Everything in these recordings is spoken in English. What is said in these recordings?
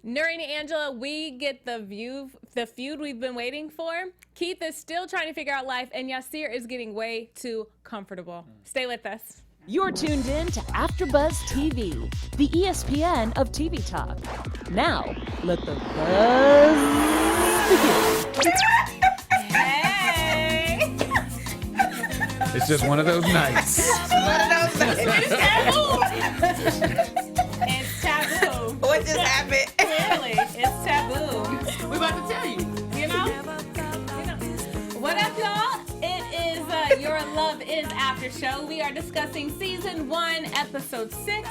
Nuri and Angela, we get the feud we've been waiting for. Keith is still trying to figure out life, and Yaseer is getting way too comfortable. Stay with us. You're tuned in to Afterbuzz TV, the ESPN of TV talk. Now, let the buzz begin. Hey! It's just one of those nights. It's taboo. It's taboo. What just happened? Clearly, it's taboo. We're about to tell you. You know? What up, y'all? It is Your Love Is After Show. We are discussing Season 1, Episode 6,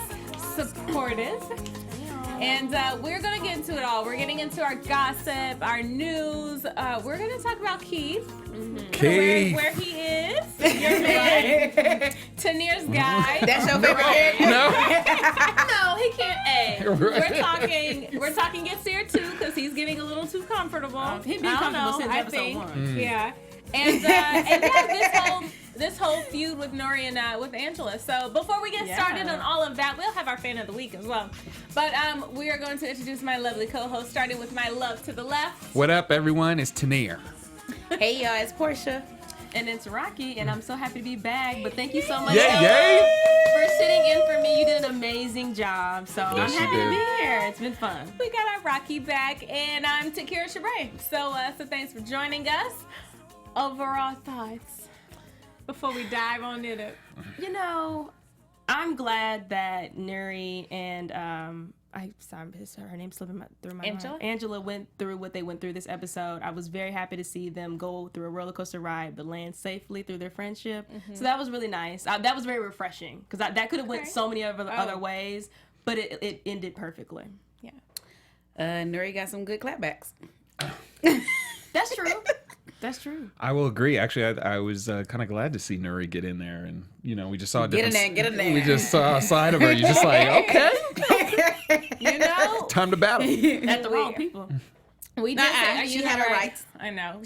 Supportive. And we're going to get into it all. We're getting into our gossip, our news. We're going to talk about Keith. Keith. Where he is. Your man. Tenere's guy. That's your favorite character? No. No, he can't. Hey, Right. we're talking Yaseer too, because he's getting a little too comfortable. He's been comfortable since I episode think. 1. Yeah. And yeah, this whole feud with Nuri and with Angela. So before we get started on all of that, we'll have our fan of the week as well. But we are going to introduce my lovely co-host, starting with my love to the left. What up, everyone? It's Tenere. Hey, y'all, it's Porchia. And it's Rocky, and I'm so happy to be back. But thank you so much Yay! for sitting in for me. You did an amazing job. So Yes, I'm you happy to did. be here. It's been fun. We got our Rocky back, and I'm Takira Shabrae. So thanks for joining us. Overall thoughts before we dive on in it. You know, I'm glad that Nuri and her name's slipping through my Angela? mind. Angela went through what they went through this episode. I was very happy to see them go through a roller coaster ride, but land safely through their friendship. So that was really nice. That was very refreshing because that could have went so many other ways, but it ended perfectly. Yeah. Nuri got some good clapbacks. That's true. That's true. I will agree. Actually, I was kind of glad to see Nuri get in there, and we just saw a Get in different. there, get in there. We just saw a side of her. You're just like, okay, You know, time to battle. At the wrong people. we Nuh-uh, just she had her rights. I know.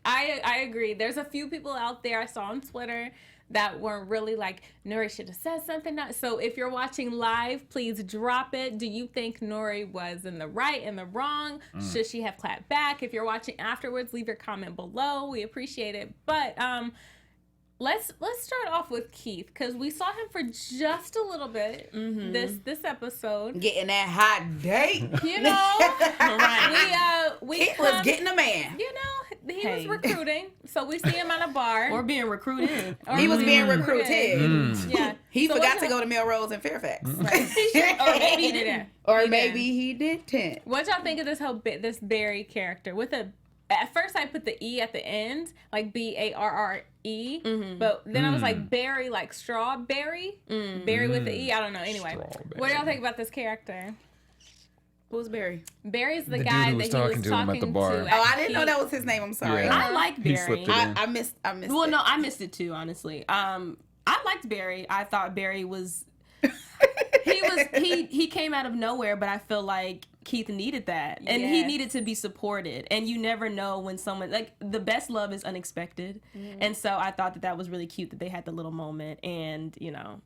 I agree. There's a few people out there I saw on Twitter that weren't really like, Nuri should have said something. So if you're watching live, please drop it. Do you think Nuri was in the right, in the wrong? Should she have clapped back? If you're watching afterwards, leave your comment below. We appreciate it. But let's start off with Keith, because we saw him for just a little bit this episode. Getting that hot date. You know, we He was getting a man. You know, he was recruiting, so we see him at a bar. Or being recruited. He was being recruited. Yeah, He So forgot what's to go to Melrose and Fairfax. He should, or maybe he didn't. Or He maybe didn't. he didn't. What y'all think of this Barry character? At first I put the E at the end, like Barre, but then I was like Barry, like strawberry, Barry with the E. I don't know. Anyway, Strawberry. what do y'all think about this character? Who's Barry? Barry's the The guy dude who was that he was talking to him at the bar. to. Oh, I didn't know that was his name. I'm sorry. Yeah. I like He Barry. slipped it in. I missed Well, it. no, I missed it too, honestly. I liked Barry. I thought Barry was he came out of nowhere, but I feel like Keith needed that. And he Yes. needed to be supported. And you never know when someone, like, the best love is unexpected. And so I thought that was really cute that they had the little moment. And,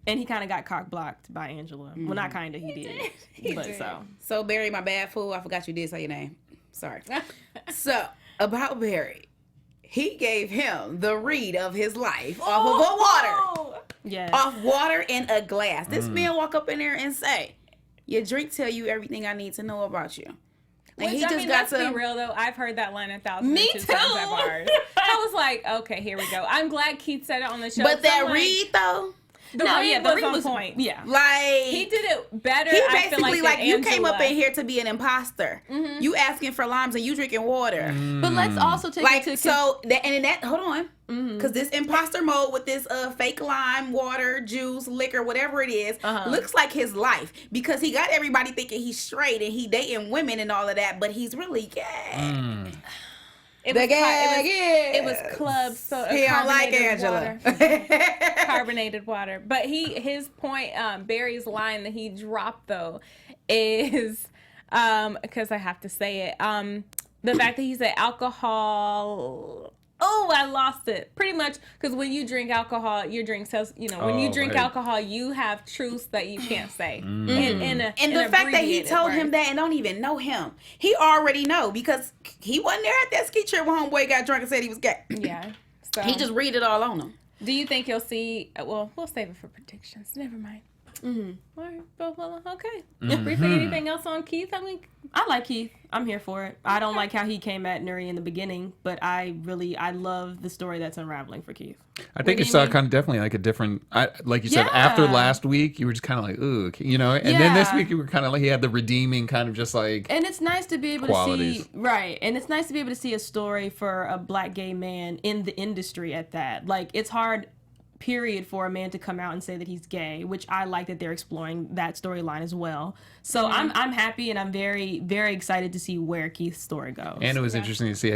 and he kind of got cock blocked by Angela. Well, not kind of, he did. But did. So Barry, my bad fool. I forgot you did say your name. Sorry. So about Barry, he gave him the read of his life off of a water. yeah. Off water in a glass. This man walk up in there and say, "Your drink tell you everything I need to know about you." And Which, let's be real though, I've heard that line 1,000 Me times too. at bars. I was like, okay, here we go. I'm glad Keith said it on the show. But that I'm like, read though, the read the was read on was point. Yeah. like He did it better. he I feel basically like, like you came up in Angela. here to be an imposter. You asking for limes and you drinking water. But let's also take Like into so, hold on, because this imposter mode with this fake lime, water, juice, liquor, whatever it is, looks like his life because he got everybody thinking he's straight and he dating women and all of that, but he's really gay. It The was, gag it was club so He don't like Angela. carbonated water. But his point, Barry's line that he dropped though, is because I have to say it. The fact that he said alcohol. oh, I lost it. Pretty much, because when you drink alcohol, your drink says, when you drink alcohol, you have truths that you can't say. And the fact that he told him that and don't even know him, he already know because he wasn't there at that ski trip when homeboy got drunk and said he was gay. Yeah. So, he just read it all on him. Do you think you'll see? Well, we'll save it for predictions. Never mind. Mm-hmm. All right, well, okay. Briefly, anything else on Keith? I mean, I like Keith. I'm here for it. I don't like how he came at Nuri in the beginning, but I love the story that's unraveling for Keith. I think it's kind of definitely like a different, like you said, after last week, you were just kind of like, ooh, and then this week you were kind of like, he had the redeeming kind of just like, and it's nice to be able qualities. to see, right, and it's nice to be able to see a story for a black gay man in the industry at that. Like, it's hard, period, for a man to come out and say that he's gay, which I like that they're exploring that storyline as well. So I'm happy and I'm very, very excited to see where Keith's story goes. And it was interesting to see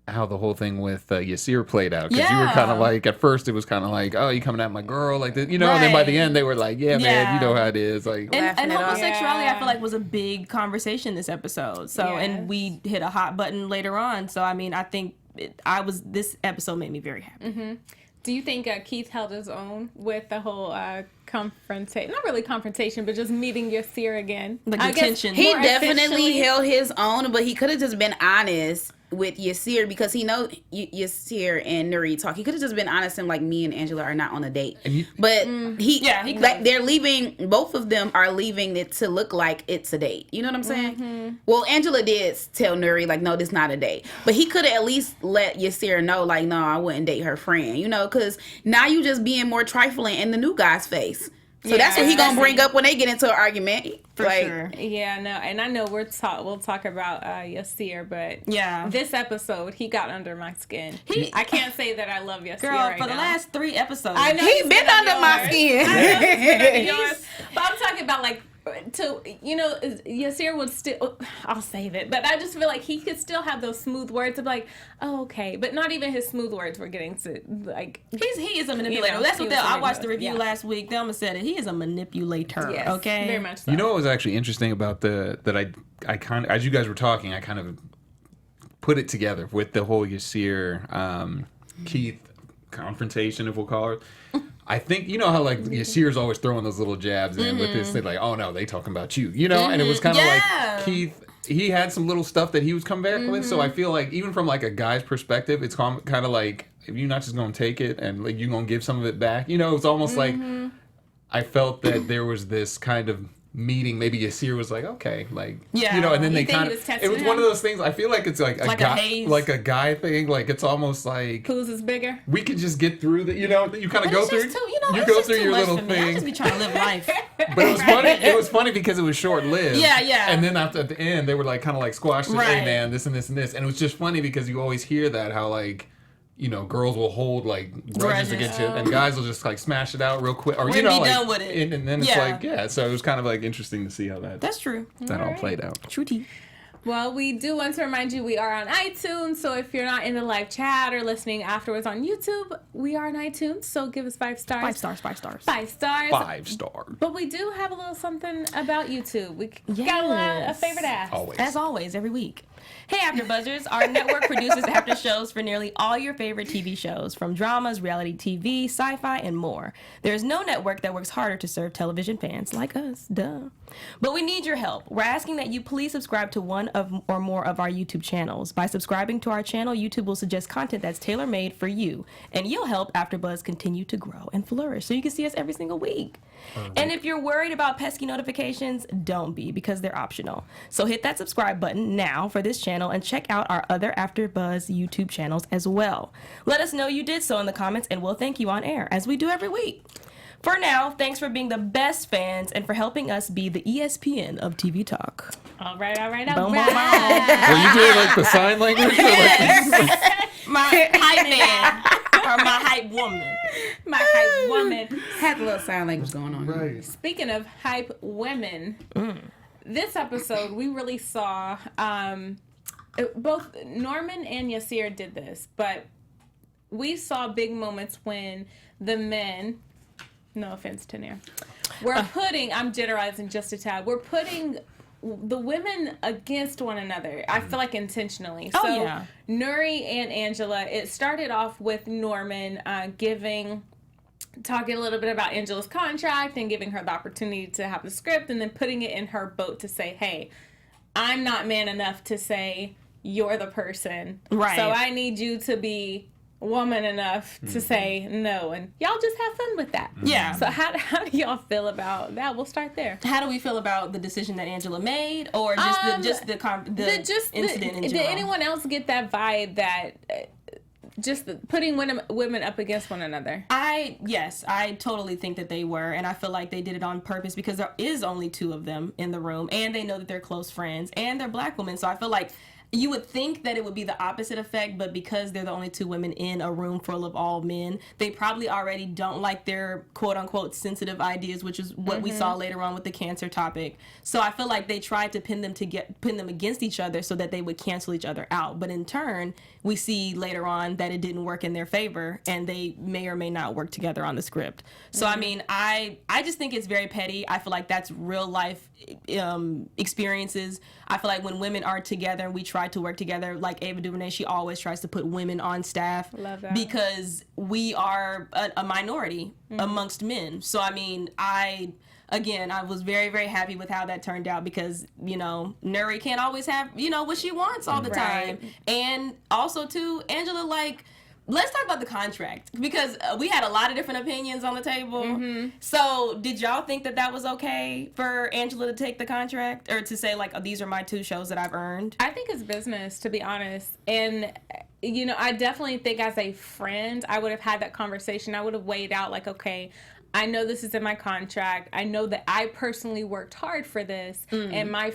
how the whole thing with Yaseer played out, because you were kind of like, at first it was kind of like, oh, you coming at my girl, like that, and then by the end they were like, man, you know how it is, like. And homosexuality, I feel like, was a big conversation this episode. So and we hit a hot button later on. So I mean, I think this episode made me very happy. Mm-hmm. Do you think Keith held his own with the whole confrontation? Not really confrontation, but just meeting Yaseer again. Like the tension. He definitely held his own, but he could have just been honest with Yaseer because he knows Yaseer and Nuri talk. He could have just been honest and like, me and Angela are not on a date. But he like, they're leaving, both of them are leaving it to look like it's a date. You know what I'm saying? Mm-hmm. Well, Angela did tell Nuri like, no, this is not a date. But he could have at least let Yaseer know like, no, I wouldn't date her friend. Because now you just being more trifling in the new guy's face. So that's what he gonna bring up when they get into an argument. For sure. Yeah, no, and I know we'll talk about Yaseer, but this episode he got under my skin. I can't say that I love Yaseer. Girl, for the last 3 episodes, I know he's been under my skin. I know yours, but I'm talking about like. Yaseer would still, I'll save it, but I just feel like he could still have those smooth words of like, oh, okay, but not even his smooth words were getting to like. He is a manipulator. That's what I watched the review last week. Thelma said it. He is a manipulator. Yes, okay, very much so. You know what was actually interesting about I kind of, as you guys were talking, I kind of put it together with the whole Yaseer Keith confrontation, if we'll call it. I think, you know how like Yaseer's always throwing those little jabs in with this thing, like, oh no, they talking about you, and it was kind of like Keith, he had some little stuff that he was coming back with, so I feel like even from like a guy's perspective, it's kind of like, if you're not just going to take it and like you're going to give some of it back, it's almost like, I felt that there was this kind of meeting, maybe Yaseer was like, okay, like, and then they kind of, it was one of those things, I feel like it's like a guy thing, like it's almost like, whose is bigger? We could just get through that, you kind of go through, you go through your little thing. I just be trying to live life. But it was funny because it was short-lived. Yeah. And then at the end, they were like, kind of like squashed, hey man, this and this and this, and it was just funny because you always hear that, how like, girls will hold like grudges against you, and guys will just like smash it out real quick, or be like, done with it. And then it's like, so it was kind of like interesting to see how that's true. That all played out. True tea. Well, we do want to remind you we are on iTunes, so if you're not in the live chat or listening afterwards on YouTube, we are on iTunes, so give us 5 stars. 5 stars, 5 stars. 5 stars. 5 stars. But we do have a little something about YouTube. We got a favorite ask. As always, every week. Hey, AfterBuzzers! Our network produces after shows for nearly all your favorite TV shows, from dramas, reality TV, sci-fi, and more. There is no network that works harder to serve television fans like us. Duh. But we need your help. We're asking that you please subscribe to one or more of our YouTube channels. By subscribing to our channel, YouTube will suggest content that's tailor-made for you, and you'll help AfterBuzz continue to grow and flourish so you can see us every single week. And if you're worried about pesky notifications, don't be, because they're optional. So hit that subscribe button now for this channel and check out our other AfterBuzz YouTube channels as well. Let us know you did so in the comments, and we'll thank you on air, as we do every week. For now, thanks for being the best fans and for helping us be the ESPN of TV talk. All right. Boom, Were you doing like the sign language? Or like my hype man. Or my hype woman. My hype woman. Had a little sign language going on. Right. Speaking of hype women, this episode we really saw both Norman and Yaseer did this, but we saw big moments when the men, no offense, Tenere, we're putting, I'm generalizing just a tad, we're putting the women against one another. I feel like intentionally. Oh, So yeah. Nuri and Angela, it started off with Norman talking a little bit about Angela's contract and giving her the opportunity to have the script, and then putting it in her boat to say, hey, I'm not man enough to say you're the person. Right. So I need you to be woman enough to say no, and y'all just have fun with that. Yeah. So how do y'all feel about that? We'll start there. How do we feel about the decision that Angela made, or just the incident in general? Did anyone else get that vibe that putting women up against one another? Yes, I totally think that they were, and I feel like they did it on purpose because there is only 2 of them in the room, and they know that they're close friends, and they're Black women. So I feel like you would think that it would be the opposite effect, but because they're the only 2 women in a room full of all men, they probably already don't like their quote-unquote sensitive ideas, which is what we saw later on with the cancer topic. So I feel like they tried to pin them against each other so that they would cancel each other out. But in turn, we see later on that it didn't work in their favor, and they may or may not work together on the script. So I mean, I just think it's very petty. I feel like that's real life experiences. I feel like when women are together, we try to work together. Like Ava DuVernay, she always tries to put women on staff. Love that. Because we are a minority amongst men. So I mean, I was very, very happy with how that turned out because, Nuri can't always have, what she wants all the time. And also, too, Angela, let's talk about the contract because we had a lot of different opinions on the table. So did y'all think that was okay for Angela to take the contract or to say, these are my 2 shows that I've earned? I think it's business, to be honest. And, I definitely think as a friend, I would have had that conversation. I would have weighed out okay, I know this is in my contract. I know that I personally worked hard for this. And my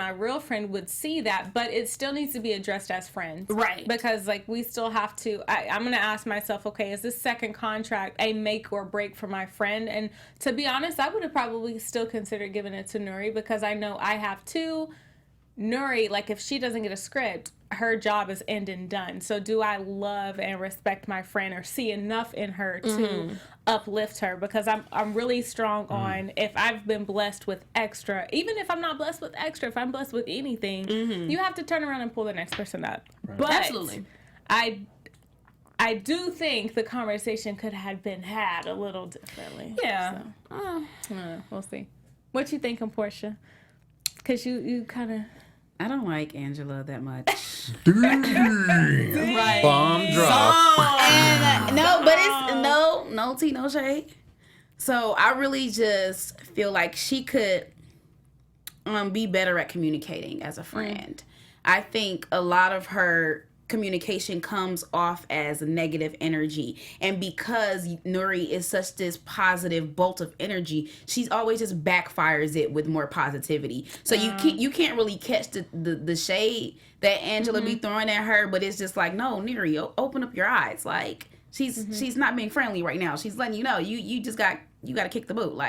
real friend would see that, but it still needs to be addressed as friends. Right. Because we still have to, I'm going to ask myself, okay, is this second contract a make or break for my friend? And to be honest, I would have probably still considered giving it to Nuri because I know I have 2. Nuri, if she doesn't get a script, her job is end and done. So do I love and respect my friend or see enough in her to uplift her? Because I'm really strong on if I've been blessed with extra, even if I'm not blessed with extra, if I'm blessed with anything, you have to turn around and pull the next person up. Right. But absolutely. I do think the conversation could have been had a little differently. Yeah. So, we'll see. What you thinking, Portia? Because you kind of... I don't like Angela that much. Right. Bomb drop. And no, but it's no tea, no shade. So I really just feel like she could be better at communicating as a friend. I think a lot of her communication comes off as negative energy, and because Nuri is such this positive bolt of energy, she's always just backfires it with more positivity. So you can't really catch the shade that Angela be throwing at her, but it's just no, Nuri, open up your eyes. She's not being friendly right now. She's letting you know you got to kick the boot.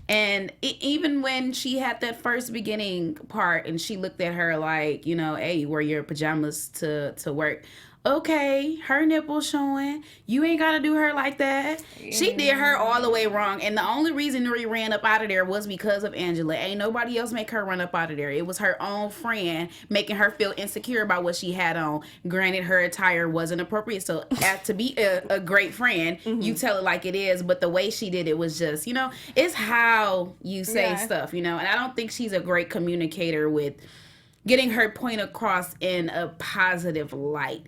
And even when she had that first beginning part and she looked at her hey, you wear your pajamas to work. Okay, her nipples showing. You ain't got to do her like that. Yeah. She did her all the way wrong. And the only reason Nuri ran up out of there was because of Angela. Ain't nobody else make her run up out of there. It was her own friend making her feel insecure about what she had on. Granted, her attire wasn't appropriate. So as to be a great friend, you tell it like it is. But the way she did it was just, it's how you say stuff, And I don't think she's a great communicator with getting her point across in a positive light.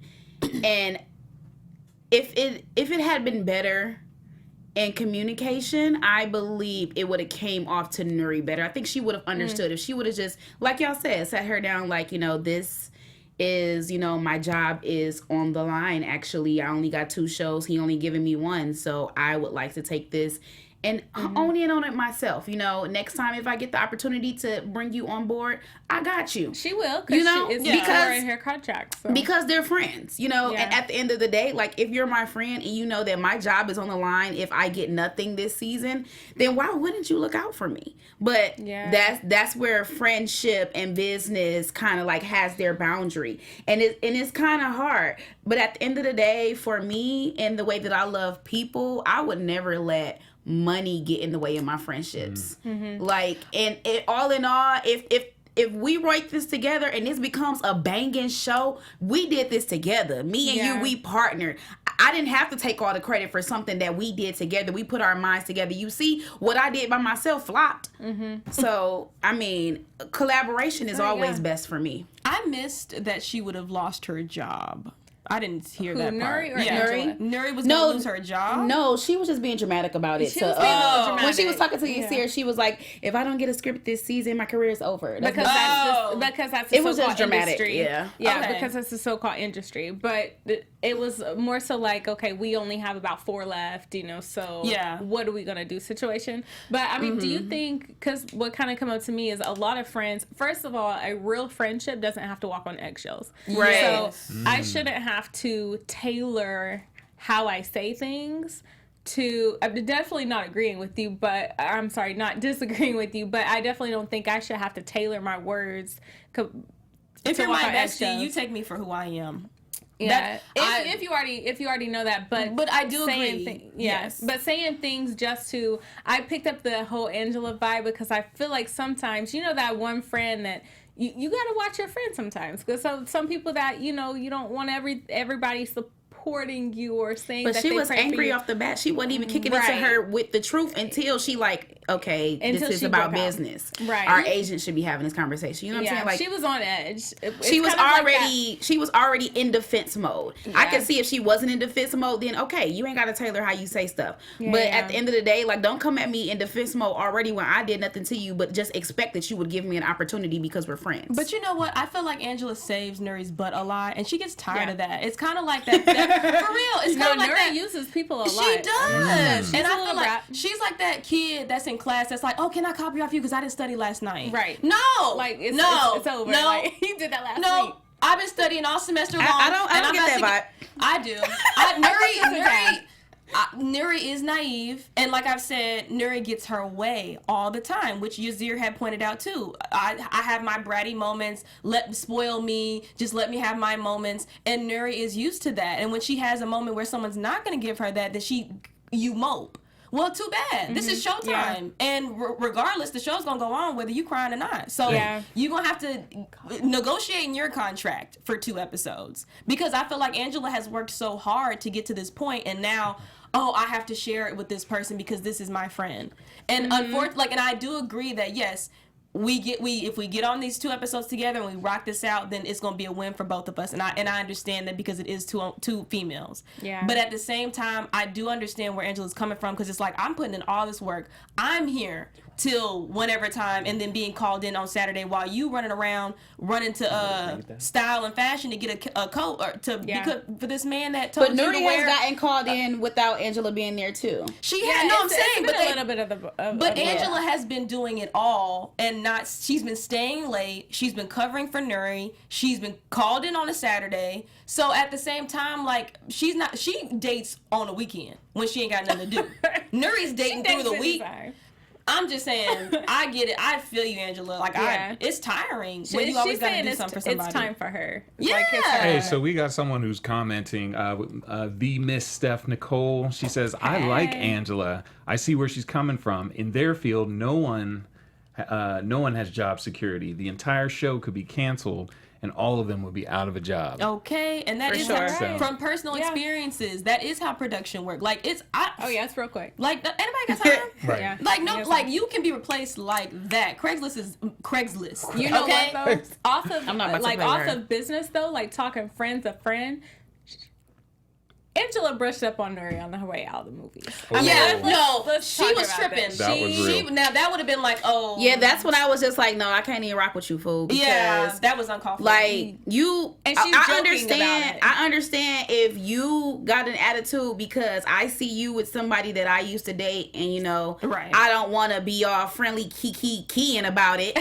And if it had been better in communication, I believe it would have came off to Nuri better. I think she would have understood if she would have just, like y'all said, sat her down this is, my job is on the line. Actually, I only got 2 shows. He only giving me 1. So I would like to take this and own in on it myself. Next time if I get the opportunity to bring you on board, I got you. She will, because in her contract. So. Because they're friends, And at the end of the day, if you're my friend and you know that my job is on the line if I get nothing this season, then why wouldn't you look out for me? But that's where friendship and business kind of has their boundary. And it's kind of hard. But at the end of the day, for me and the way that I love people, I would never let money get in the way of my friendships. And all in all, if if we write this together and this becomes a banging show, we did this together. Me and you, we partnered. I didn't have to take all the credit for something that we did together. We put our minds together. You see, what I did by myself flopped. So, I mean, collaboration is always best for me. I missed that she would have lost her job. I didn't hear that part. Nuri or Angela? Nuri was going to lose her job? No, she was just being dramatic about it. She was being a little dramatic. When she was talking to Yaseer, she was like, if I don't get a script this season, my career is over. Because that's the it was just dramatic. Industry. Yeah. Yeah, because that's the so-called industry. But it was more so like, okay, we only have about 4 left, you know, so what are we going to do situation? But, I mean, do you think, because what kind of come up to me is a lot of friends, first of all, a real friendship doesn't have to walk on eggshells. Right. So I shouldn't have to tailor how I say things to, I'm definitely not agreeing with you, but I'm sorry, not disagreeing with you, but I definitely don't think I should have to tailor my words. If you're my bestie, you take me for who I am. Yeah, if you already know that, but I do agree. Yes, but saying things just to, I picked up the whole Angela vibe because I feel like sometimes, you know, that one friend that you got to watch your friends sometimes, because some people that, you know, you don't want everybody supporting you or saying but that she they was pray for angry you. off the bat. She wasn't even kicking it to her with the truth until she like, okay, Until this is she about broke out. business. Right. Our agent should be having this conversation. You know what I'm saying? Like, she was on edge. she was already in defense mode. I could see if she wasn't in defense mode, then okay, you ain't got to tailor how you say stuff. But at the end of the day, like, don't come at me in defense mode already when I did nothing to you, but just expect that you would give me an opportunity because we're friends. But you know what? I feel like Angela saves Nuri's butt a lot, and she gets tired of that. It's kind of like that for real. It's kind of like Nuri that. uses people a lot. She does. And I feel like rap. she's like that kid that's in class that's like, oh, can I copy off you because I didn't study last night? Right. No. Like, it's over. No. Like, he did that last week. I've been studying all semester long. I don't get that vibe. I do. Nuri is naive, and like I've said, Nuri gets her way all the time, which Yaseer had pointed out too. I have my bratty moments. Spoil me. Just let me have my moments. And Nuri is used to that. And when she has a moment where someone's not going to give her that, then you mope. Well, too bad. This is showtime. Yeah. And regardless, the show's going to go on whether you crying or not. So you're going to have to negotiate in your contract for 2 episodes. Because I feel like Angela has worked so hard to get to this point, and now, I have to share it with this person because this is my friend. And unfortunately, and I do agree that, yes, if we get on these 2 episodes together and we rock this out, then it's gonna be a win for both of us, and I understand that because it is two females. Yeah. But at the same time, I do understand where Angela's coming from, because it's like, I'm putting in all this work. I'm here till whenever time, and then being called in on Saturday while you running to style and fashion to get a coat or for this man that told but you Nuri to wear. has gotten called in without Angela being there too. She had. No, I'm saying, but a little bit of the. But Angela has been doing it all, and she's been staying late. She's been covering for Nuri. She's been called in on a Saturday. So at the same time, like, she dates on a weekend when she ain't got nothing to do. Nuri's dating through the week. I'm just saying, I get it. I feel you, Angela. Like, it's tiring when you always got to do something for somebody. It's time for her. Yeah. Like, Hey, so we got someone who's commenting, the Miss Steph Nicole. She says, I like Angela. I see where she's coming from. In their field, no one has job security. The entire show could be canceled, and all of them would be out of a job. Okay, and that is from personal experiences. That is how production works. Like, it's real quick. Like, anybody got time? Right. Yeah. Like, no, like, you can be replaced like that. Craigslist is Craigslist. You know what though? Off of I'm not about to play off her. of business though, like talking friends of friend. Angela brushed up on Nuri on her way out of the movie. Oh. She was tripping. That was real. Now that would have been like, Yeah, that's when I was just like, no, I can't even rock with you, fool. Because, that was uncalled for. like, you, And she's I joking understand. about it. I understand if you got an attitude because I see you with somebody that I used to date, and you know, Right. I don't want to be all friendly, keying about it.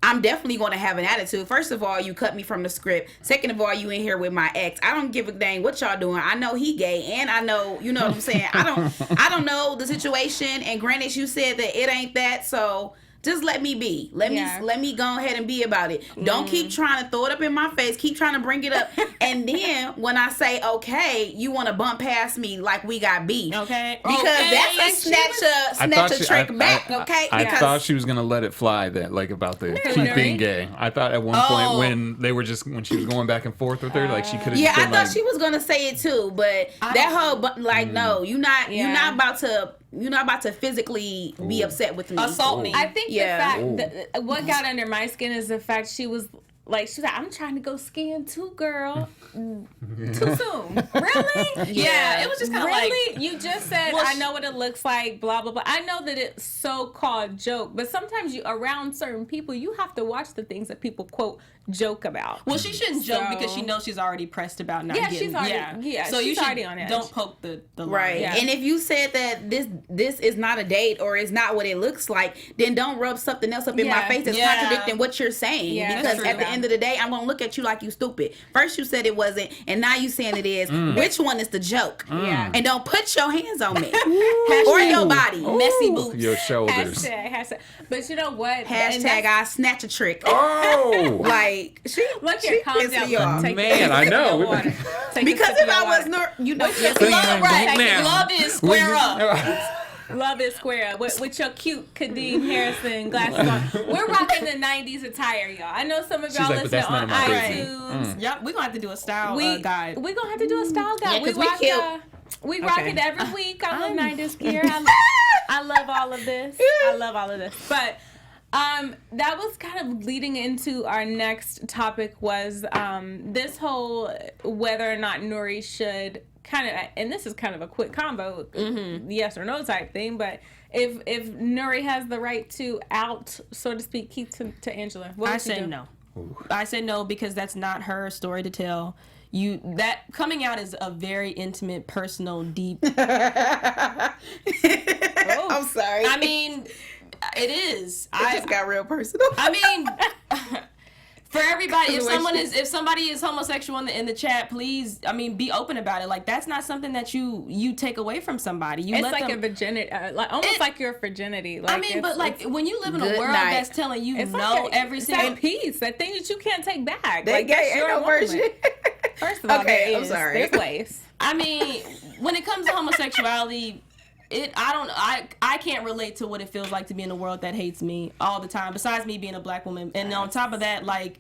I'm definitely going to have an attitude. First of all, you cut me from the script. Second of all, you in here with my ex. I don't give a dang what y'all doing. I know he gay, and I know, you know what I'm saying. I don't know the situation. And granted, you said that it ain't that, so just let me be. Let me go ahead and be about it. Don't keep trying to throw it up in my face. Keep trying to bring it up. And then when I say okay, you want to bump past me like we got beef. Okay. Because that's a snatch a trick back. Okay. I thought she was gonna let it fly that like about the Keith being gay. I thought at one point when she was going back and forth with her, like she could have. Yeah, I thought she was gonna say it too, but that whole no, you're not about to physically be upset with me. Assault me. I think the fact that what got under my skin is the fact she was like, I'm trying to go skiing too, girl. Too soon. Really? Yeah, it was just kind of really? You just said, I know what it looks like, blah, blah, blah. I know that it's so-called joke, but sometimes around certain people, you have to watch the things that people, quote, joke about. Well, she shouldn't joke because she knows she's already pressed about not getting. She's already, so she's you already on edge. Don't poke the line. Right. Yeah. And if you said that this is not a date or is not what it looks like, then don't rub something else up in my face that's contradicting what you're saying. Yeah, because at the end of the day, I'm going to look at you like you stupid. First you said it wasn't, and now you saying it is. Which one is the joke? Yeah. And don't put your hands on me. Or your body. Messy boots. Your shoulders. Hashtag. But you know what? Hashtag I snatch a trick. Oh! Like, Look here, calm down. Man, I know. Because if I was love is square up. Love is square up with your cute Kadeem Harrison glasses on. We're rocking the 90s attire, y'all. I know some of y'all listen on iTunes. Yep, we're going to have to do a style guide. We're going to have to do a style guide. Yeah, we rock it every week on the 90s gear. I love all of this. I love all of this. But that was kind of leading into our next topic was this whole whether or not Nuri should kind of, and this is kind of a quick combo, yes or no type thing, but if Nuri has the right to out, so to speak, Keith to Angela, what would I say no. I say no because that's not her story to tell. That coming out is a very intimate, personal, deep. I'm sorry. I mean, it is. It just got real personal. I mean, for everybody, if somebody is homosexual in the chat, please, I mean, be open about it. Like that's not something that you take away from somebody. You it's let like them, a virginity, like your virginity. Like I mean, but like when you live in a world that's telling you it's no like every single piece, that thing that you can't take back. They like gay, ain't no version. First of all, okay, I'm sorry. There's ways. I mean, when it comes to homosexuality, I can't relate to what it feels like to be in a world that hates me all the time, besides me being a black woman. And on top of that, like,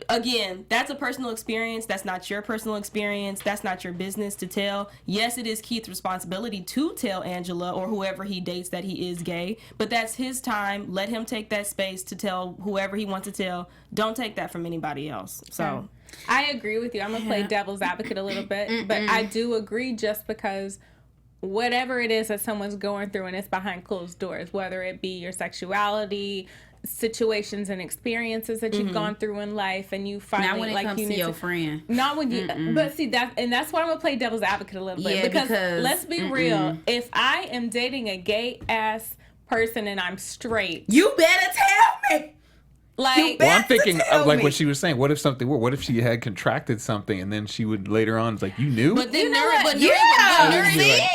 again, that's a personal experience. That's not your personal experience. That's not your business to tell. Yes, it is Keith's responsibility to tell Angela or whoever he dates that he is gay, but that's his time. Let him take that space to tell whoever he wants to tell. Don't take that from anybody else. So I agree with you. I'm going to play devil's advocate a little bit, but I do agree just because whatever it is that someone's going through and it's behind closed doors, whether it be your sexuality, situations and experiences that you've gone through in life, and you finally not when it comes to your friend. Not when you, but see that's why I'm gonna play devil's advocate a little bit because let's be real. If I am dating a gay ass person and I'm straight, you better tell me. Like, well, I'm thinking of like what she was saying. What if she had contracted something and then she would later on, it's like, you knew? But then Nuri, you get what I'm saying?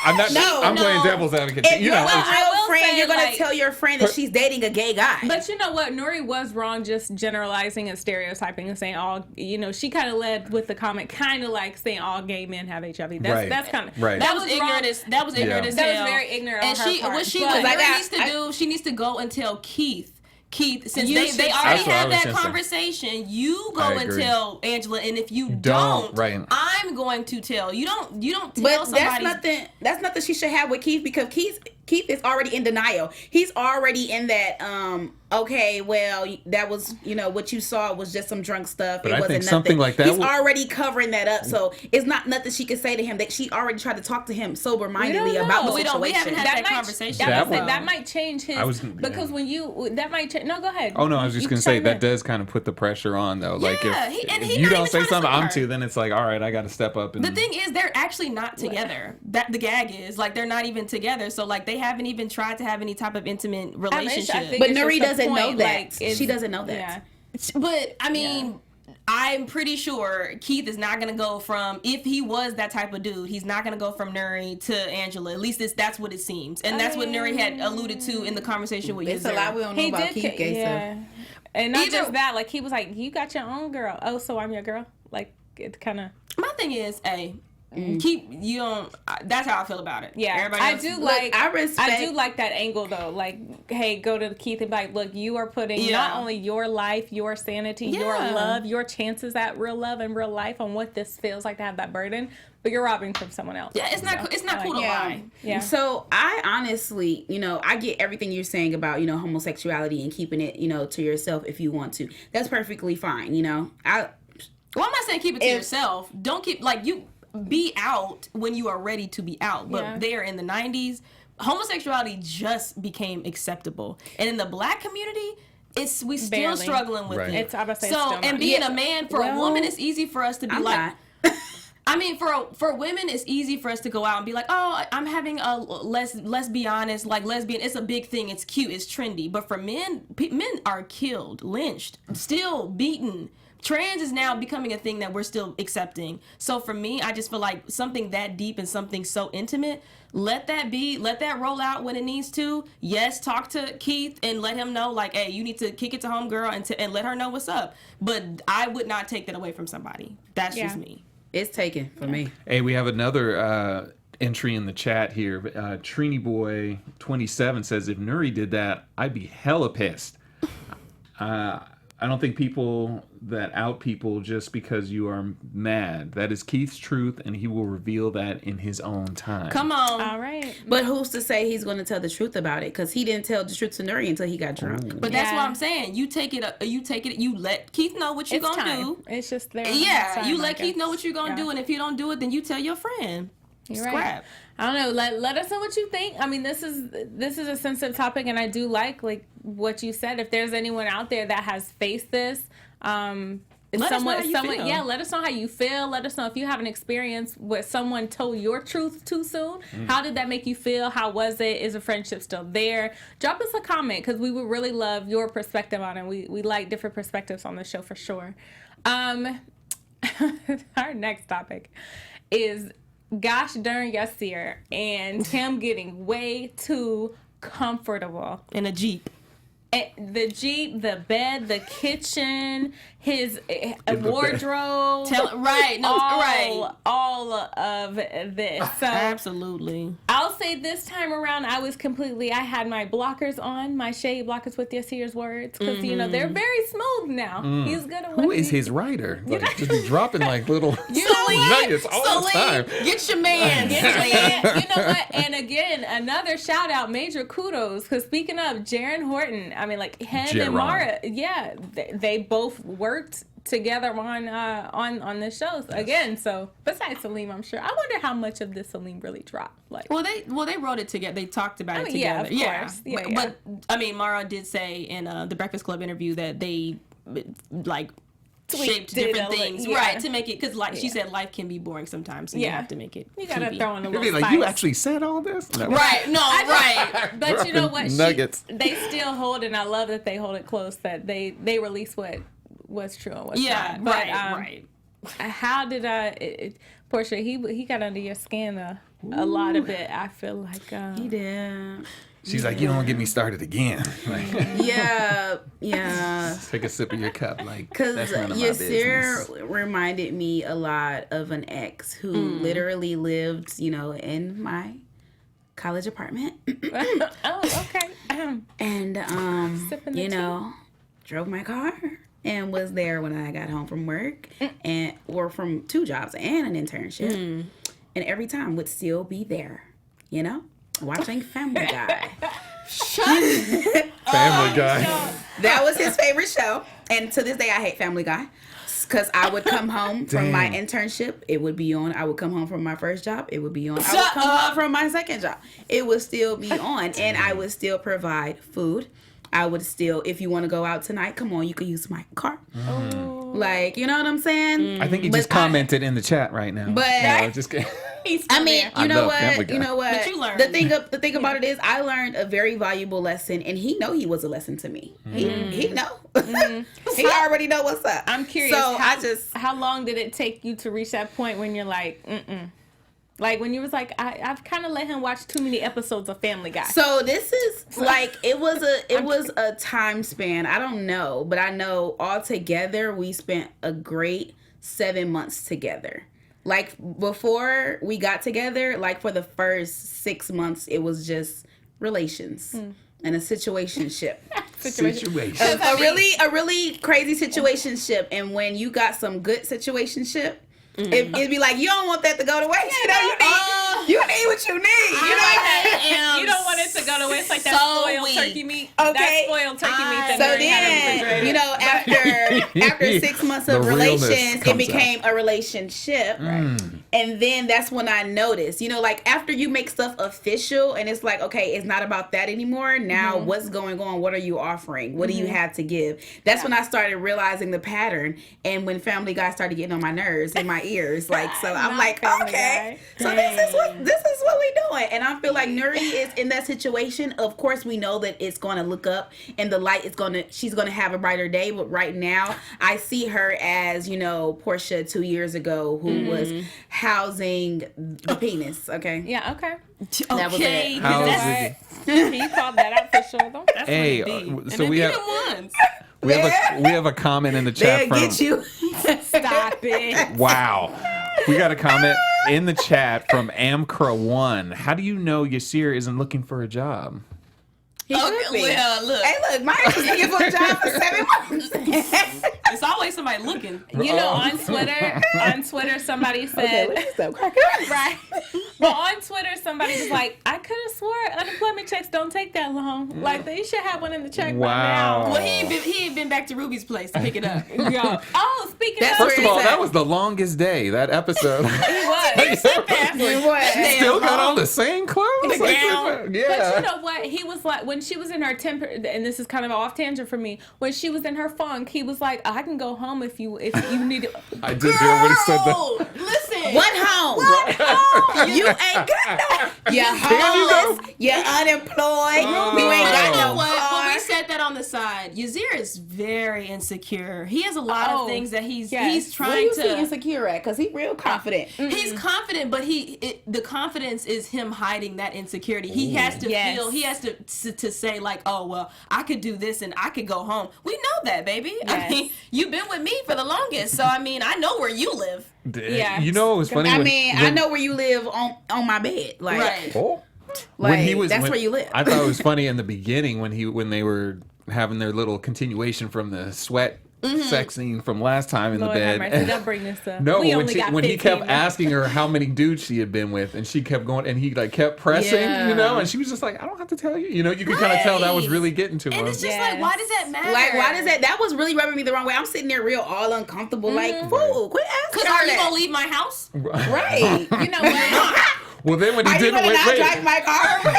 I'm playing devil's advocate. If you're a I will real friend, say, you're going like, to tell your friend that she's dating a gay guy. But you know what? Nuri was wrong just generalizing and stereotyping and saying all, she kind of led with the comment, kind of like saying all gay men have HIV. That's kind of, right. That was ignorant as hell. That was very ignorant on her part. What Nuri needs to do, she needs to go and tell Keith, since they already had that conversation, you go and tell Angela, and if you don't, I'm going to tell. You don't tell somebody. But that's nothing she should have with Keith, because Keith is already in denial. He's already in that okay, well, that was, what you saw was just some drunk stuff. But it I wasn't think nothing. something like that He's already covering that up, so it's not nothing she could say to him. That she already tried to talk to him sober-mindedly about the situation. We haven't had that conversation. That might change his, because when that might change. No, go ahead. Oh no, I was just gonna say that does kind of put the pressure on though. Like if you don't say something, I'm to, then it's like, all right, I got to step up. And the thing is, they're actually not together. That the gag is like they're not even together. So like they haven't even tried to have any type of intimate relationship. But Nuri doesn't know that. She doesn't know that. Yeah. But I mean, I'm pretty sure Keith is not going to go from, if he was that type of dude, he's not going to go from Nuri to Angela. At least that's what it seems. And that's what Nuri had alluded to in the conversation with Yaseer. It's a lot we don't know about Keith Gay. Yeah. And not just that, like, he was like, you got your own girl. Oh, so I'm your girl? Like, it kind of... My thing is, Keep you don't. That's how I feel about it. Yeah, everybody I else, do look, like. I respect. I do like that angle though. Like, hey, go to Keith and be like, look, you are putting not only your life, your sanity, your love, your chances at real love and real life on what this feels like to have that burden, but you're robbing from someone else. Yeah, it's not. It's not cool to lie. Yeah. So I honestly, I get everything you're saying about homosexuality and keeping it to yourself if you want to. That's perfectly fine. Well, I'm not saying keep it to yourself. Don't keep you. Be out when you are ready to be out. But there in the 90s, homosexuality just became acceptable. And in the black community, we still struggling with it. I would say so, and being a man, for a woman, it's easy for us to be I mean, for women, it's easy for us to go out and be like, oh, I'm having a let's be honest, like lesbian, it's a big thing, it's cute, it's trendy. But for men, men are killed, lynched, still beaten. Trans is now becoming a thing that we're still accepting. So for me, I just feel like something that deep and something so intimate, let that roll out when it needs to. Yes, talk to Keith and let him know, like, hey, you need to kick it to homegirl and let her know what's up. But I would not take that away from somebody. That's just me. It's taken for me. Hey, we have another entry in the chat here. Trini Boy 27 says, if Nuri did that, I'd be hella pissed. I don't think people that out people just because you are mad. That is Keith's truth, and he will reveal that in his own time. Come on. All right. But who's to say he's going to tell the truth about it? Because he didn't tell the truth to Nuri until he got drunk. But that's what I'm saying. You take it. You let Keith know what you're going to do. It's just there. Yeah, you let Keith know what you're going to do, and if you don't do it, then you tell your friend. You're Scrap. Right. I don't know. Let us know what you think. I mean, this is a sensitive topic, and I do like what you said. If there's anyone out there that has faced this, let us know how you feel. Let us know if you have an experience where someone told your truth too soon. How did that make you feel? How was it? Is the friendship still there? Drop us a comment because we would really love your perspective on it. We like different perspectives on the show for sure. Our next topic is gosh darn Yaseer and him getting way too comfortable in a Jeep. The Jeep, the bed, the kitchen, his wardrobe. All of this. So absolutely. I'll say this time around, I had my blockers on, my shade blockers with Yaseer's words, because they're very smooth now. He's good at Who is his writer? Just be dropping little nuggets all the time. Get your man. You know what? And again, another shout out, major kudos, because speaking of Jaron Horton, I mean, him and Mara, they both worked together on the shows again. So besides Salim, I'm sure. I wonder how much of this Salim really dropped. Well, they wrote it together. They talked about it together. Yeah, of course. Yeah. But I mean, Mara did say in the Breakfast Club interview that they shaped different things, right, to make it, because she said life can be boring sometimes, so you have to make it. You gotta throw in a little spice. Like, you actually said all this? No. Right, no, right. But you know what? Nuggets. They still hold, and I love that they hold it close, that they release what was true and what's not. But, right. How did Porchia, he got under your skin a lot of it, I feel like. He did. She's like, you don't get me started again. Yeah. Take a sip of your cup. Because Yaseer reminded me a lot of an ex who literally lived, in my college apartment. Oh, okay. And, drove my car and was there when I got home from work or from 2 jobs and an internship. And every time would still be there, watching Family Guy. Family Guy. That was his favorite show. And to this day, I hate Family Guy. Because I would come home from my internship, it would be on. I would come home from my first job, it would be on. I would come home from my second job, it would still be on. And I would still provide food. I would still, if you want to go out tonight, come on, you can use my car. You know what I'm saying? I think he just commented in the chat right now. But just kidding. He's I still mean, there. I love Family Guy. you know what? But you learned. The thing about it is, I learned a very valuable lesson, and he know he was a lesson to me. He know. He already know what's up. I'm curious. So how long did it take you to reach that point when you're like, like when you was like, I've kind of let him watch too many episodes of Family Guy. So this is like it was a time span. I don't know, but I know altogether we spent a great 7 months together. Like before we got together, like for the first 6 months, it was just relations and a situationship. Situation. A really crazy situationship. And when you got some good situationship, it'd be like, you don't want that to go to waste. You know, you need what you need. You know, you don't want it to go to waste like that so spoiled weak. turkey meat. Okay. That spoiled turkey meat that So Nuri had in the then, refrigerator. you know, after 6 months of The realness relations, it comes became a relationship. And then that's when I noticed, you know, like after you make stuff official and it's like, okay, it's not about that anymore. Now what's going on? What are you offering? What do you have to give? That's when I started realizing the pattern. And when Family Guy started getting on my nerves and my ears, like, so I'm Not like, Family okay, Guy. so this is what we doing. And I feel like Nuri is in that situation. Of course, we know that it's going to look up and the light is she's going to have a brighter day. But right now, I see her as, you know, Porchia 2 years ago, who was housing the penis. Okay. Yeah, okay. That was Okay. it. Housing. He called that out for sure, though. That's Hey, what it be. And so then we beat have- him once. We have a comment in the chat They'll from. get you. Stop it. Wow. We got a comment in the chat from Amcra1. How do you know Yaseer isn't looking for a job? He Okay, could be. well, look. Hey, look, Mike was looking for a job for 7 months. It's always somebody looking. You know, on Twitter, somebody said, right. Well, on Twitter, somebody was like, I could have swore unemployment checks don't take that long. Like, they should have one in the check by now. Well, he ain't been back to Ruby's place to pick it up. Yo. Oh, speaking That's of, First of all, Exactly. that was the longest day, that episode. he was. Still got on the same clothes? Like, Gown. yeah. But you know what? He was like, when she was in her temper, and this is kind of an off tangent for me. When she was in her funk, he was like, I can go home if you need it. I did hear when he said that. Oh, listen. What home? You ain't got no. You're homeless. You're unemployed. You ain't But got you know no what? car. When we said that on the side, Yaseer is very insecure. He has a lot of things that he's yes. What trying you see to. insecure at? Because he real confident. He's confident, but the confidence is him hiding that insecurity. He has to Yes. feel. He has to say like, oh well, I could do this and I could go home. We know that, baby. I Yes. mean, you've been with me for the longest, so I mean, I know where you live. Yeah. You know what was funny? I when- mean, I when- know where you live on my bed. Like, Right. Oh. like that's where you live. I thought it was funny in the beginning when they were having their little continuation from the sweat sex scene from last time in Lord the have bed. mercy, don't bring this up. No, We when, only got when he 15 kept minutes. asking her how many dudes she had been with, and she kept going, and he like kept pressing, Yeah. you know, and she was just like, I don't have to tell you, you know, you could kind of tell that was really getting to him. And it's just Yes. like, why does that matter? Like, why does that? That was really rubbing me the wrong way. I'm sitting there real all uncomfortable. Like, fool, quit asking Because her are you that. gonna leave my house? Right. You know what? Well, then when he Are you didn't gonna not wait, drive my car?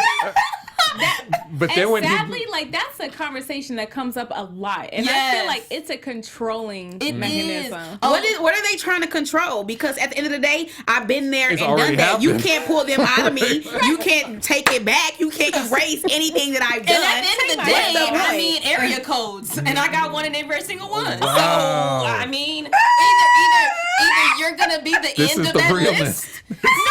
but then And when sadly, he like that's a conversation that comes up a lot, and I Yes. feel like it's a controlling It mechanism. is. What are they trying to control? Because at the end of the day, I've been there It's and done already that. You happened. can't pull them out of me. You can't take it back. You can't erase anything that I've done. And at the end of the What's day, the I point? mean area codes, and I got one in every single one. Wow. So I mean, either you're gonna be the this end is of the that realness. list.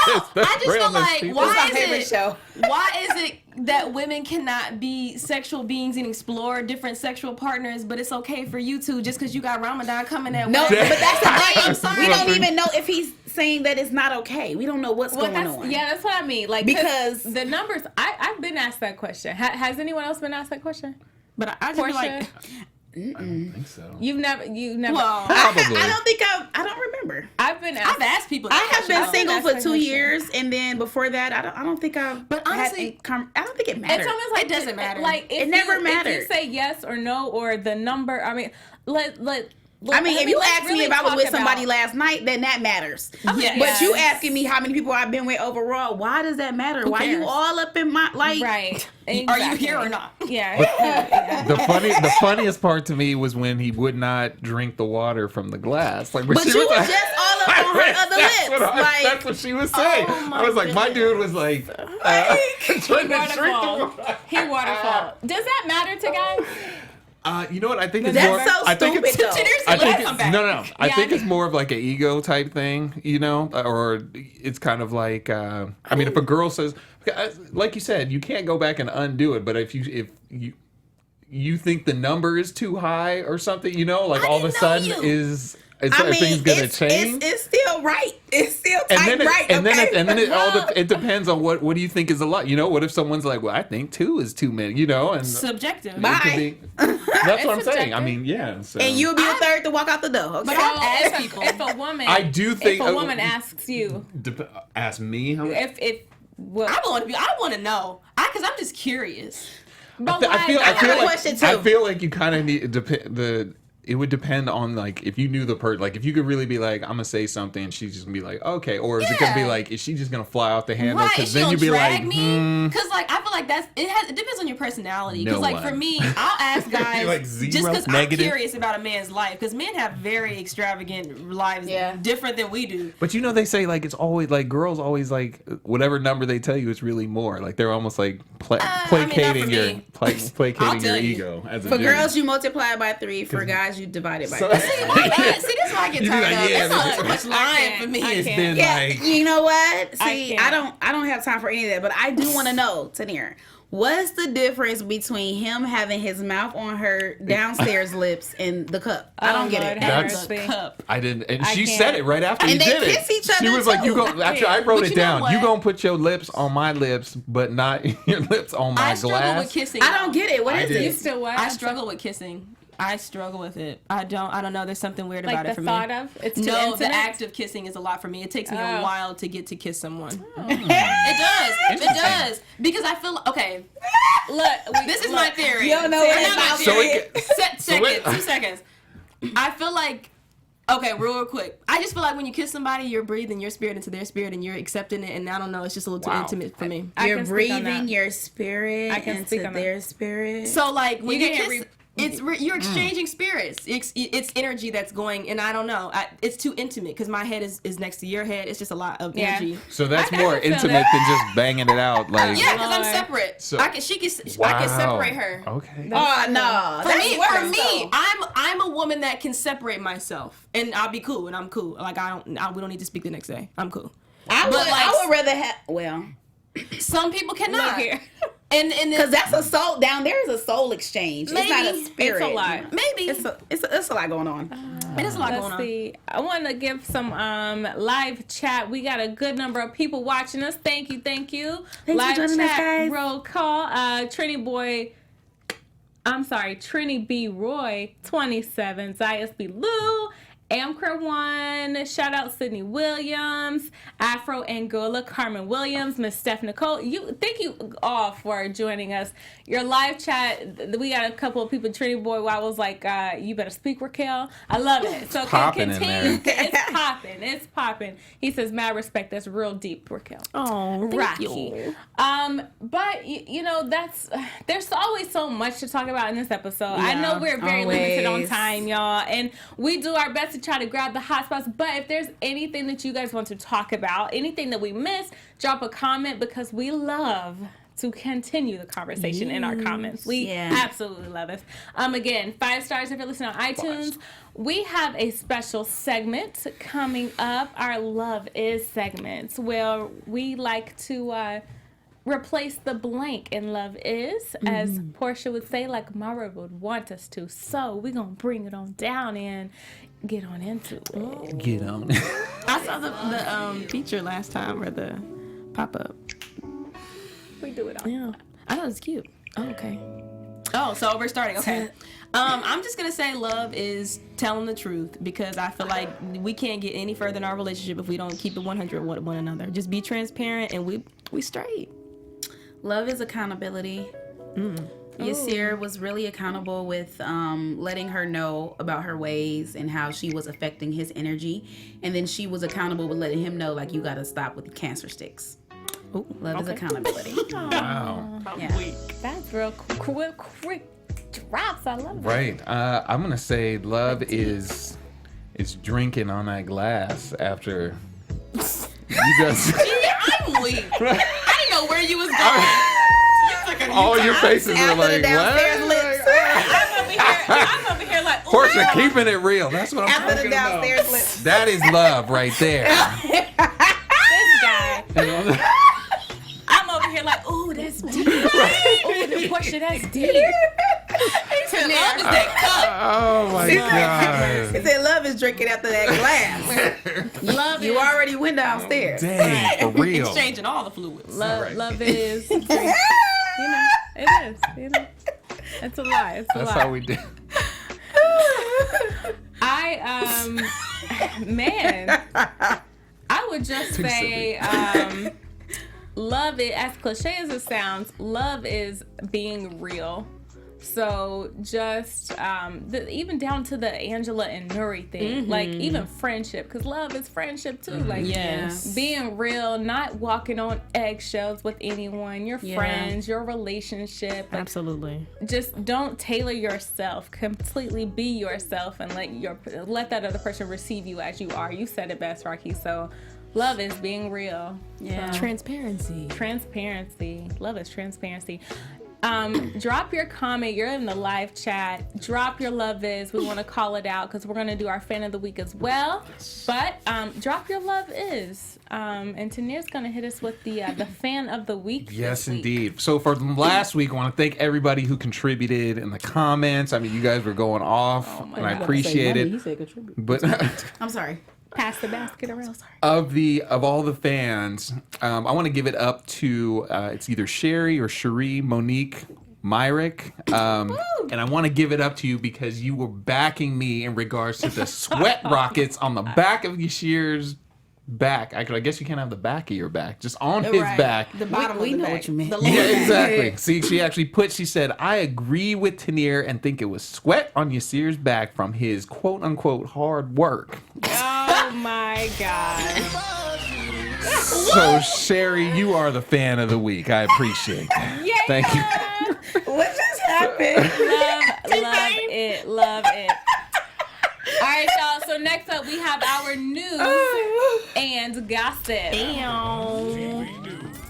No, I just feel like This is why my is favorite it show. why is it that women cannot be sexual beings and explore different sexual partners, but it's okay for you to just because you got Ramadan coming at No, once? but that's the I'm thing. sorry. We don't even know if he's saying that it's not okay. We don't know what's Well, going on. yeah, that's what I mean. Like Because- the numbers, I've been asked that question. Has anyone else been asked that question? But I just feel Portia, like I don't think so. you've never. well, Probably. I don't remember. I've been asked. I've asked people. I that have been question. single that's for the 2 question. years, and then before that, I don't think I've. But honestly, I don't think it matters. It's almost like It doesn't matter. Like if It never If mattered. you say yes or no or the number, I mean, if you let's ask me really if I was talk with somebody about- last night, then that matters. Yes. But you asking me how many people I've been with overall, why does that matter? Why you cares? all up in my like? right? Are you Exactly. here or not? Yeah. yeah. The funniest part to me was when he would not drink the water from the glass. Like, But she you was was like, just all on her other lips. That's what she was saying. I was like, my dude was like, trying to shrink them. He waterfall. Does that matter to guys? You know what? I think it's That's more. so I think stupid, it's. though. I think it's, no. I Yeah, think I it's more of like an ego type thing, you know, or it's kind of like. I mean, if a girl says, like you said, you can't go back and undo it. But if you think the number is too high or something, you know, like all of a sudden is. Everything's gonna change. It's still right. It's still And tight then, right. and Okay. then it depends on what do you think is a lot. You know, what if someone's like, well, I think 2 is too many. You know, and Subjective. Bye. it could be, that's what I'm saying. subjective. I mean, yeah. So. And you'll be the third to walk out the door. Okay. But I ask people. If a woman, I do think if a woman asks you, ask me. How well, I want to know. Because I'm just curious. but I feel why- like question, too. I feel like you kind of need it would depend on like if you knew the person, like if you could really be like, I'm gonna say something and she's just gonna be like, okay, or is it gonna be Yeah. like, is she just gonna fly off the handle? Right, Because is she then gonna you'd be drag like, me? Because like I feel like it depends on your personality. Because No like one. for me, I'll ask guys Like just zero, because I'm negative. curious about a man's life. Because men have very extravagant lives, Yeah. different than we do. But you know, they say like it's always like girls always like whatever number they tell you is really more. Like they're almost like placating for your me. placating I'll your tell you. ego as a For dude. girls, you multiply by 3. For guys, you divide it by 3. See, this is why I get You be tired like, of. yeah, That's not too much lying can't. for me. I It's can't. been Yeah, like you know what? I See, can't. I don't have time for any of that, but I do want to know, Tenere, what's the difference between him having his mouth on her downstairs lips and the cup? I don't get Lord it. have That's- mercy. Cup. I didn't, and I she can't. said it right after And you they did kiss it. each other, She was like, too. "You go." After I wrote But it you know down, what? you gonna put your lips on my lips, but not your lips on my I struggle glass. with kissing. I don't get it. What I is did. You it? still what? I struggle with kissing. I struggle with it. I don't know. There's something weird like about the it for thought me. of it's too No, intimate? the act of kissing is a lot for me. It takes me a Oh. while to get to kiss someone. Hmm. It does. It does. Because I feel okay. Look, This is my theory. You don't know Or what not my about theory. it- Second, 2 seconds. I feel like real quick. I just feel like when you kiss somebody, you're breathing your spirit into their spirit and you're accepting it. And I don't know, it's just a little too Wow. intimate for me. I You're can speak on breathing that. your spirit I can speak into on that. their spirit. So like when You you can kiss, re- you're exchanging spirits. It's energy that's going, and I don't know. It's too intimate because my head is next to your head. It's just a lot of Yeah. energy. So that's I more can feel intimate that. than just banging it out. Like, Yeah, because I'm Lord. separate. So- I can separate her. Okay. Oh no, For that's me, worse, though. I'm a woman that can separate myself, and I'll be cool, and I'm cool. Like we don't need to speak the next day. I'm cool. I would rather have Some people cannot. Look here. And because that's a soul down there is a soul exchange. It's not a Maybe. spirit. It's a lot. maybe It's a lot going on. it is a lot going Let's on. see. I want to give some live chat. We got a good number of people watching us. Thank you. Thanks for live joining us, chat guys. roll call. Trini B. Roy 27, Zayas B. Lou, Amcre 1, shout out Sydney Williams, Afro Angola, Carmen Williams, Miss Steph Nicole. Thank you all for joining us. Your live chat, we got a couple of people. Trini Boy Wow was like, you better speak, Raquel. I love it. So Popping in continue. there. It's popping. He says, mad respect. That's real deep, Raquel. Oh, Rocky. But you know, there's always so much to talk about in this episode. I know we're very limited on always. time, y'all, and we do our best to try to grab the hot spots. But if there's anything that you guys want to talk about, anything that we missed, drop a comment because we love to continue the conversation in our comments. We absolutely love it. Again, 5 stars if you're listening on iTunes. We have a special segment coming up, our Love Is segment, where we like to replace the blank in Love Is, as Portia would say, like Mara would want us to. So we're going to bring it on down and get on into it. Get on. I saw the feature last time, or the pop-up. We do it all. Yeah, I thought it was cute. Oh, okay. Oh, so we're starting. Okay. I'm just gonna say love is telling the truth, because I feel like we can't get any further in our relationship if we don't keep it 100 with one another. Just be transparent, and we straight. Love is accountability. Yaseer was really accountable with letting her know about her ways and how she was affecting his energy, and then she was accountable with letting him know, like, you got to stop with the cancer sticks. Ooh, Love is accountability. Wow. Yeah. That's real quick drops. I love it. Right. I'm gonna say love is is drinking on that glass after you guys. I'm weak. I didn't know where you was going. All your faces are like, downstairs what? lips. I'm over here like, ooh, Portia, keeping it real. That's what I'm After the talking about. downstairs lips. That is love right there. this guy. You know? I'm over here like, ooh, that's deep. Ooh, the Portia, that's deep. Love is that cup. Oh my He god. said love is drinking after that glass. Love You is, already went downstairs. Dang, for real. Exchanging all the fluids. love is, you know, it is. You know, it's a lie. It's a That's lie. how we do. Man, I would just say, love it, as cliche as it sounds, love is being real. So just even down to the Angela and Nuri thing, like even friendship, because love is friendship too. Like Yes. being real, not walking on eggshells with anyone, your Yeah. friends, your relationship. Like, Absolutely. just don't tailor yourself. Completely be yourself and let that other person receive you as you are. You said it best, Rocky. So love is being real. Yeah. Transparency. Transparency. Love is transparency. Drop your comment. You're in the live chat. Drop your love is. We want to call it out because we're going to do our fan of the week as well. But drop your love is. And Tenere's going to hit us with the fan of the week. Yes, this week. indeed. So for last week, I want to thank everybody who contributed in the comments. I mean, you guys were going off, and I appreciate it. He said contribute. But I'm sorry. Pass the basket around. of all the fans, I want to give it up to it's either Sherry or Cherie, Monique, Myrick, and I want to give it up to you because you were backing me in regards to the sweat rockets on the back of Yaseer's back. I guess you can't have the back of your back, just on his back. The bottom We of the know back. what you meant. The lower Yeah, back. exactly. See, she actually she said, I agree with Tenere and think it was sweat on Yaseer's back from his quote unquote hard work. Oh my God. So, Sherry, you are the fan of the week. I appreciate that. Yeah. Thank you. What just happened? Love it. All right, y'all. So next up, we have our news and gossip.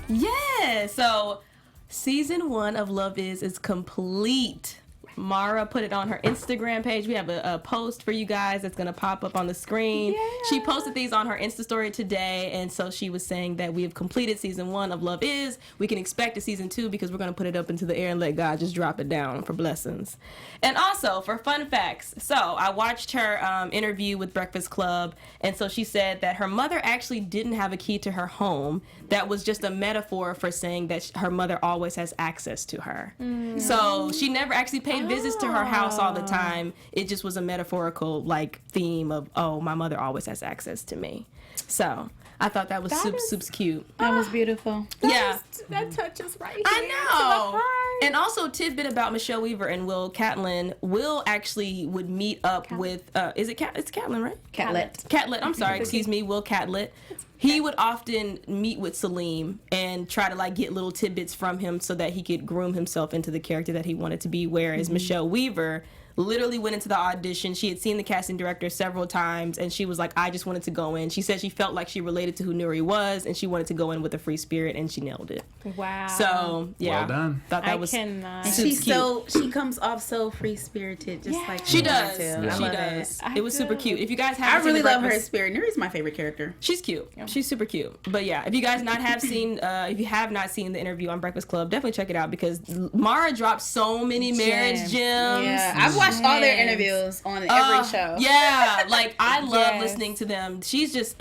Yeah. So season 1 of Love is complete. Mara put it on her Instagram page. We have a post for you guys that's going to pop up on the screen. Yeah. She posted these on her Insta story today, and so she was saying that we have completed season 1 of Love Is. We can expect a season 2 because we're going to put it up into the air and let God just drop it down for blessings. And also, for fun facts, so I watched her interview with Breakfast Club, and so she said that her mother actually didn't have a key to her home. That was just a metaphor for saying that her mother always has access to her. So she never actually paid visits to her house all the time. It just was a metaphorical like theme of, oh, my mother always has access to me. So I thought that was super cute. That was beautiful. Yeah. That touches right here. I to the know. heart. And also tidbit about Michele Weaver and Catlett. Will actually would meet up with it's Catlett, right? Catlett. I'm sorry, excuse me, Will Catlett. He would often meet with Salim and try to like get little tidbits from him so that he could groom himself into the character that he wanted to be, whereas Michele Weaver literally went into the audition. She had seen the casting director several times, and she was like, I just wanted to go in. She said she felt like she related to who Nuri was, and she wanted to go in with a free spirit, and she nailed it. Wow. So, yeah. Well done. Thought that I was cannot. super cute. She comes off so free spirited, just like She Nuri does. too. I She love does. it. It was super cute. If you guys I haven't really seen the love her Breakfast- spirit. Nuri's my favorite character. She's cute. She's super cute. But yeah, if you guys if you have not seen the interview on Breakfast Club, definitely check it out because Mara dropped so many marriage gems. Yeah, I've watched all their interviews on every show. Yeah, like I love Yes. listening to them. She's just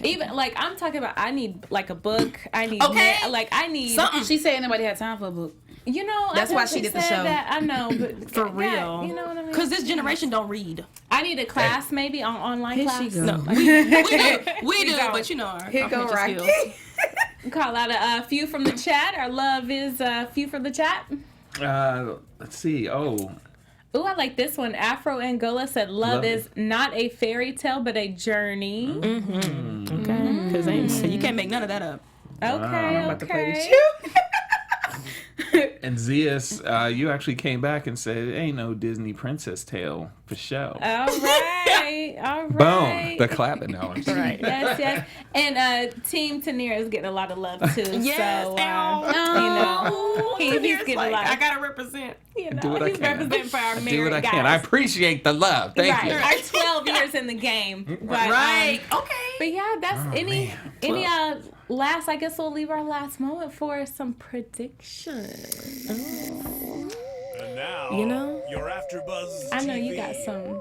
Even like I'm talking about, I need like a book. I need I need something. She said nobody had time for a book. You know, That's I why know she did the said show. That, I know, but For yeah, real. you know what I mean? Because this generation don't read. I need a class maybe on online Here class. she go. No, we do, don't. but you know our Here go attention Rocky. skills. Call out a few from the chat. Our love is a few from the chat. Let's see. Oh, Ooh, I like this one. Afro Angola said, "Love is not a fairy tale, but a journey." Okay, because you can't make none of that up. Okay, I'm about to play with okay. you. and Zeus, you actually came back and said, "Ain't no Disney princess tale for show." All right. right. All Boom. right. The clapping now. Right. Yes, yes. And Team Tenere is getting a lot of love too. Yes. So, you know, he's Tanere's getting like, a lot. I gotta represent. You know, Do what I he's can. representing for our I married do what I guys. can. I appreciate the love. Thank right. you. Our 12 years in the game. But, Right. Okay. But yeah, that's Oh, any man. last. I guess we'll leave our last moment for some predictions. And now, You know? your AfterBuzz I know you TV got some.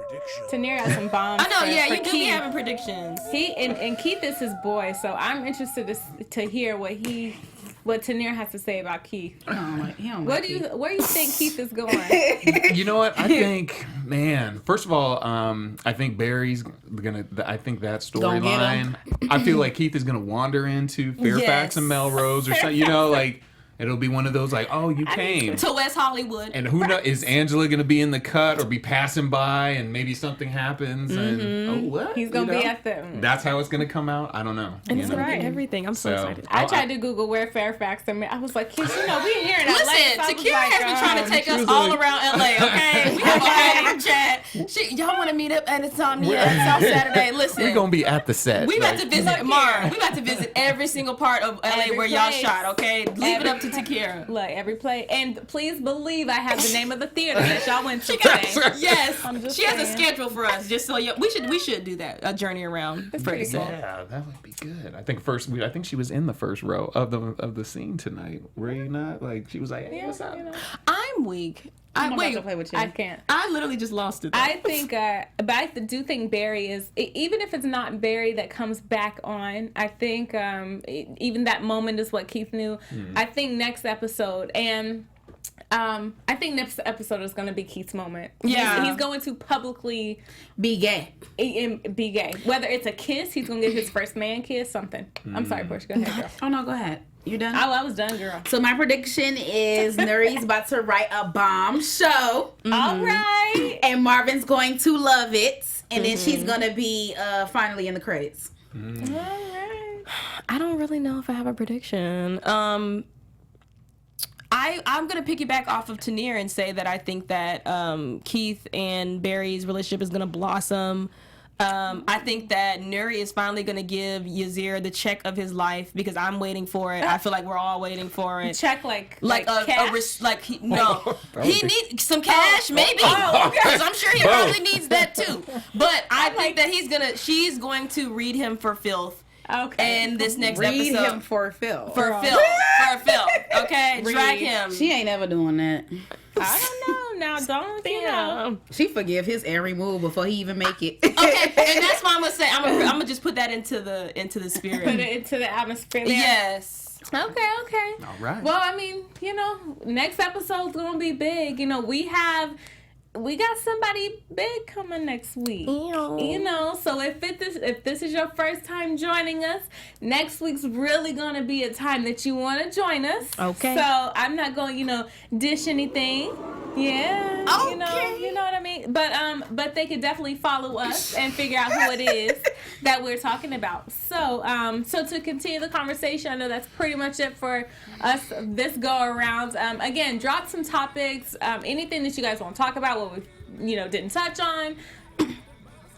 prediction. Tenere got some bombs. I know. for- Yeah, for you do be Keith. having predictions. He and Keith is his boy, so I'm interested to hear what Tenere has to say about Keith. Where do you think Keith is going? You know what? I think, man. First of all, I think Barry's gonna. I think that Gonna get storyline. I feel like Keith is gonna wander into Fairfax Yes. and Melrose or something. You know, like it'll be one of those like, oh, you came. To West Hollywood. And who knows? Is Angela gonna be in the cut or be passing by and maybe something happens and oh what? He's gonna You be know? at the. That's how it's gonna come out. I don't know. and you it's know? gonna be everything. I'm so excited. I tried to Google where Fairfax and I was like, kids, you know, we here in LA. Listen, So I was Takira like, has been trying to take She us was all like- around LA, okay? We have a whole chat. Y'all want to meet up at Insomnia South Saturday? Listen. We're gonna be at the set. We about like- to visit Mara. We about to visit every single part of LA Every where y'all place. shot, okay? Leave it up to Takira. Look, every play, and please believe I have the name of the theater that y'all went to She got today. yes. I'm just She has a saying. schedule for us, just so we should do that. A journey around. pretty Ferguson. cool. Yeah, that would be good. I think she was in the first row of the scene tonight. Were you not? Like she was like, hey, what's up? You know, I'm weak. I'm about Wait, to play with you. I can't. I literally just lost it. though. I think, but I do think Barry is, even if it's not Barry that comes back on, I think even that moment is what Keith knew. I think next episode, and I think next episode is going to be Keith's moment. Yeah. He's going to publicly Be gay. be gay. Whether it's a kiss, he's going to get his first man kiss, something. I'm sorry, Porchia, go ahead, girl. Oh no, go ahead. You done? I was done, girl. So my prediction is Nuri's about to write a bomb show, All right. and Marvin's going to love it, and then she's gonna be finally in the credits. All right. I don't really know if I have a prediction. I'm gonna piggyback off of Tenere and say that I think that Keith and Barry's relationship is gonna blossom. I think that Nuri is finally gonna give Yaseer the check of his life because I'm waiting for it. I feel like we're all waiting for it. Check like cash? cash? No, That he would be- needs some cash, maybe, because I'm sure he probably needs that too. But I think that she's going to read him for filth. Okay. And this next Read episode him for Phil. for filth, okay, drag him. She ain't ever doing that. I don't know. Now, don't you know? She forgive his every move before he even make it. Okay, and that's what I'm gonna say. I'm gonna just put that into the spirit. Put it into the atmosphere there. Yes. Okay. All right. Well, I mean, you know, next episode's gonna be big. You know, we got somebody big coming next week. You know, so if this is your first time joining us, next week's really gonna be a time that you want to join us. Okay. So I'm not going, dish anything. Yeah. Okay. You know what I mean. But they could definitely follow us and figure out who it is that we're talking about. So so to continue the conversation, I know that's pretty much it for us this go around. Again, drop some topics, anything that you guys want to talk about, what we didn't touch on.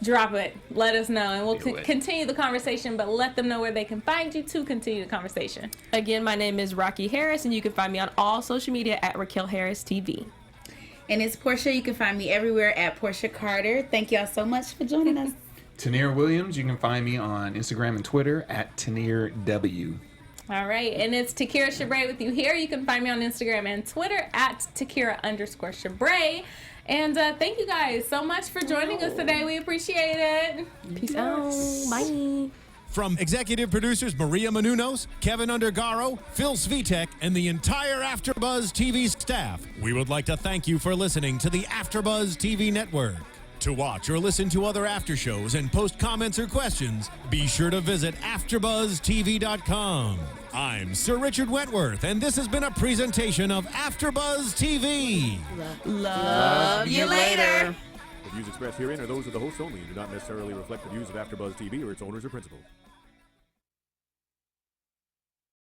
Drop it. Let us know, and we'll continue the conversation. But let them know where they can find you to continue the conversation. Again, my name is Rocky Harris, and you can find me on all social media at Raquel Harris TV. And it's Porchia. You can find me everywhere at Porchia Carter. Thank y'all so much for joining us. Tenere Williams, you can find me on Instagram and Twitter at TenereW. All right, and it's Takira Shabrae with you here. You can find me on Instagram and Twitter at Takira_Shabrae. And thank you guys so much for joining us today. We appreciate it. Peace out. Bye. From executive producers Maria Menounos, Kevin Undergaro, Phil Svitek, and the entire AfterBuzz TV staff, we would like to thank you for listening to the AfterBuzz TV network. To watch or listen to other after shows and post comments or questions, be sure to visit AfterbuzTV.com. I'm Sir Richard Wentworth, and this has been a presentation of AfterBuzz TV. Love you later. The views expressed herein are those of the hosts only and do not necessarily reflect the views of AfterBuzz TV or its owners or principals.